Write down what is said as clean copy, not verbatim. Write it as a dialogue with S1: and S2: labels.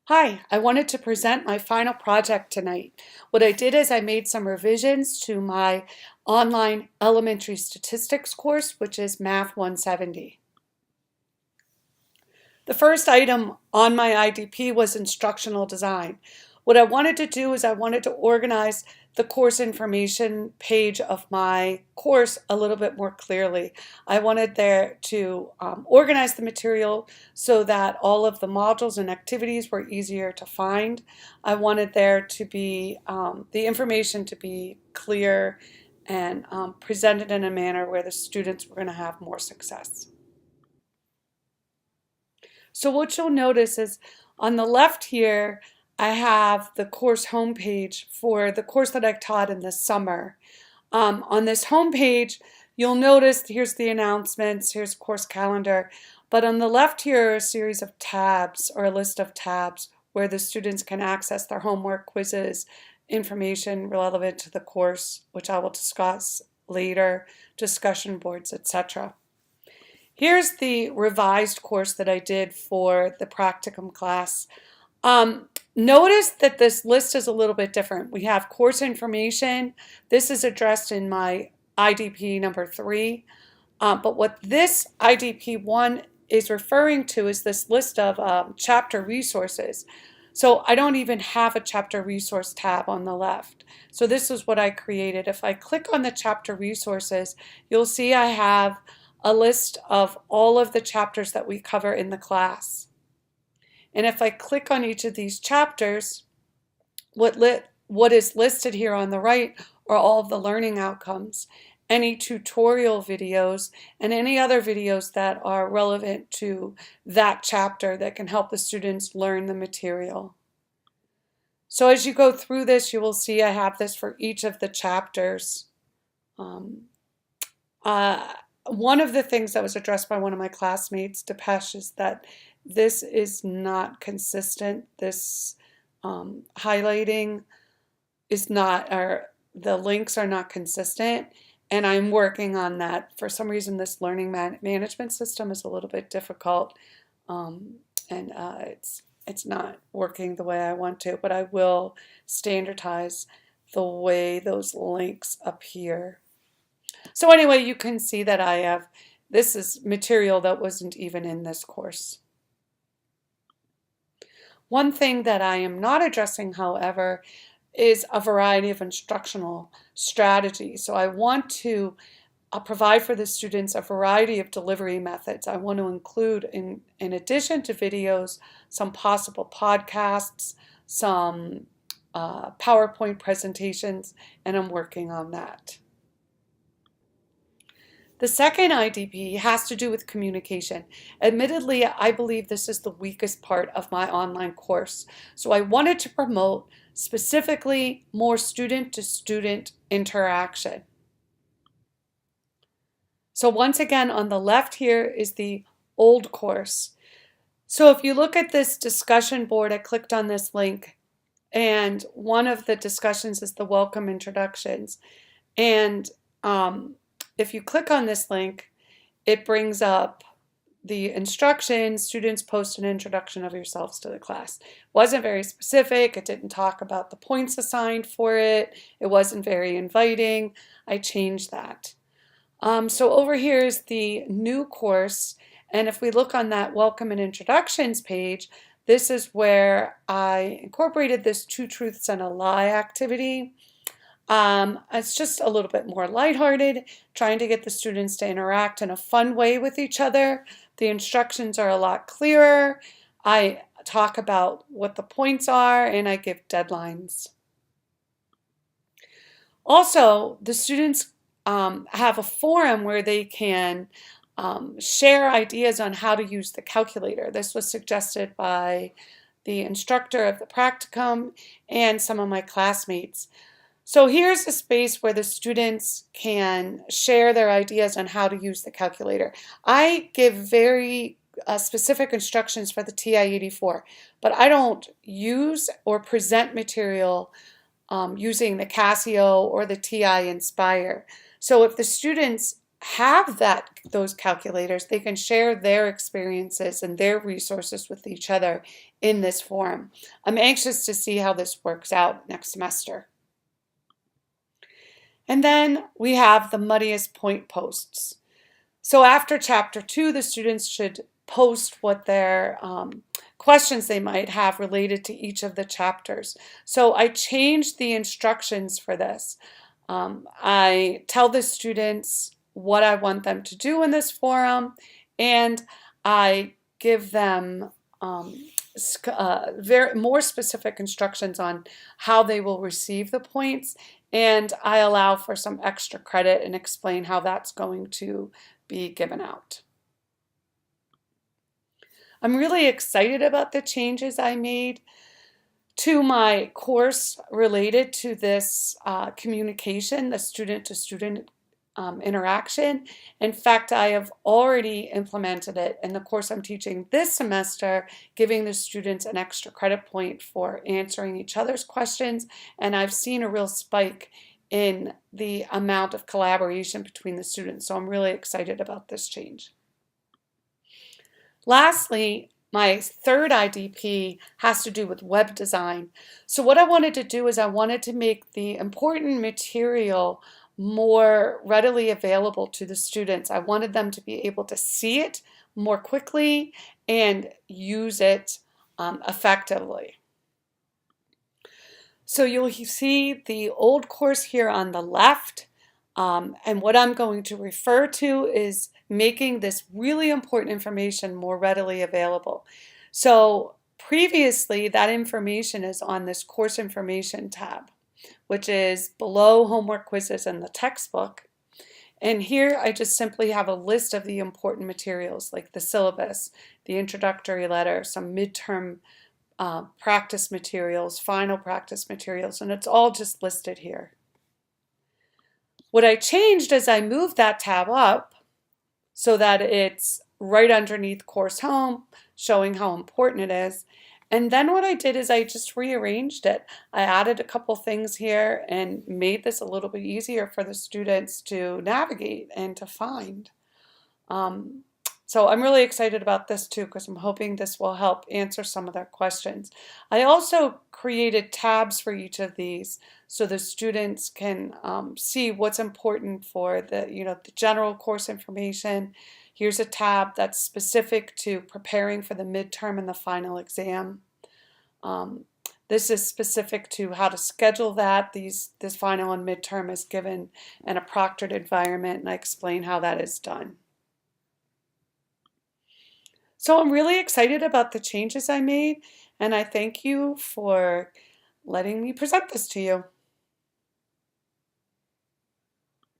S1: Hi, I wanted to present my final project tonight. What I did is I made some revisions to my online elementary statistics course, which is Math 170. The first item on my IDP was instructional design. What I wanted to do is I wanted to organize the course information page of my course a little bit more clearly. I wanted there to organize the material so that all of the modules and activities were easier to find. I wanted there to be the information to be clear and presented in a manner where the students were going to have more success. So what you'll notice is on the left here, I have the course homepage for the course that I taught in the summer. On this homepage, you'll notice here's the announcements, here's course calendar, but on the left here are a series of tabs or a list of tabs where the students can access their homework, quizzes, information relevant to the course, which I will discuss later, discussion boards, etc. Here's the revised course that I did for the practicum class. Notice that this list is a little bit different. We have course information. This is addressed in my IDP number 3. But what this IDP 1 is referring to is this list of chapter resources. So I don't even have a chapter resource tab on the left. So this is what I created. If I click on the chapter resources, you'll see I have a list of all of the chapters that we cover in the class. And if I click on each of these chapters, what is listed here on the right are all of the learning outcomes, any tutorial videos, and any other videos that are relevant to that chapter that can help the students learn the material. So as you go through this, you will see I have this for each of the chapters. One of the things that was addressed by one of my classmates, Depeche, is that this is not consistent. This highlighting is not, or the links are not consistent, and I'm working on that. For some reason, this learning management system is a little bit difficult, and it's not working the way I want to, but I will standardize the way those links appear. So anyway, you can see that this is material that wasn't even in this course. One thing that I am not addressing, however, is a variety of instructional strategies. So I want to provide for the students a variety of delivery methods. I want to include, in addition to videos, some possible podcasts, some PowerPoint presentations, and I'm working on that. The second IDP has to do with communication. Admittedly, I believe this is the weakest part of my online course. So I wanted to promote specifically more student-to-student interaction. So once again, on the left here is the old course. So if you look at this discussion board, I clicked on this link, and one of the discussions is the welcome introductions. And if you click on this link, it brings up the instructions. Students post an introduction of yourselves to the class. It wasn't very specific. It didn't talk about the points assigned for it. It wasn't very inviting. I changed that. So over here is the new course. And if we look on that welcome and introductions page, this is where I incorporated this 2 truths and a lie activity. It's just a little bit more lighthearted, trying to get the students to interact in a fun way with each other. The instructions are a lot clearer. I talk about what the points are, and I give deadlines. Also, the students have a forum where they can share ideas on how to use the calculator. This was suggested by the instructor of the practicum and some of my classmates. So here's a space where the students can share their ideas on how to use the calculator. I give very specific instructions for the TI-84, but I don't use or present material using the Casio or the TI Nspire. So if the students have those calculators, they can share their experiences and their resources with each other in this forum. I'm anxious to see how this works out next semester. And then we have the muddiest point posts. So after chapter 2, the students should post what their questions they might have related to each of the chapters. So I changed the instructions for this. I tell the students what I want them to do in this forum, and I give them more specific instructions on how they will receive the points, and I allow for some extra credit and explain how that's going to be given out. I'm really excited about the changes I made to my course related to this communication, the student-to-student interaction. In fact, I have already implemented it in the course I'm teaching this semester, giving the students an extra credit point for answering each other's questions, and I've seen a real spike in the amount of collaboration between the students, so I'm really excited about this change. Lastly, my third IDP has to do with web design. So what I wanted to do is I wanted to make the important material more readily available to the students. I wanted them to be able to see it more quickly and use it effectively. So you'll see the old course here on the left, and what I'm going to refer to is making this really important information more readily available. So previously, that information is on this course information tab, which is below homework quizzes in the textbook. And here I just simply have a list of the important materials like the syllabus, the introductory letter, some midterm practice materials, final practice materials, and it's all just listed here. What I changed is I moved that tab up so that it's right underneath Course Home, showing how important it is. And then what I did is I just rearranged it. I added a couple things here and made this a little bit easier for the students to navigate and to find. So I'm really excited about this too, because I'm hoping this will help answer some of their questions. I also created tabs for each of these so the students can see what's important for the general course information. Here's a tab that's specific to preparing for the midterm and the final exam. This is specific to how to schedule that. This final and midterm is given in a proctored environment, and I explain how that is done. So I'm really excited about the changes I made, and I thank you for letting me present this to you.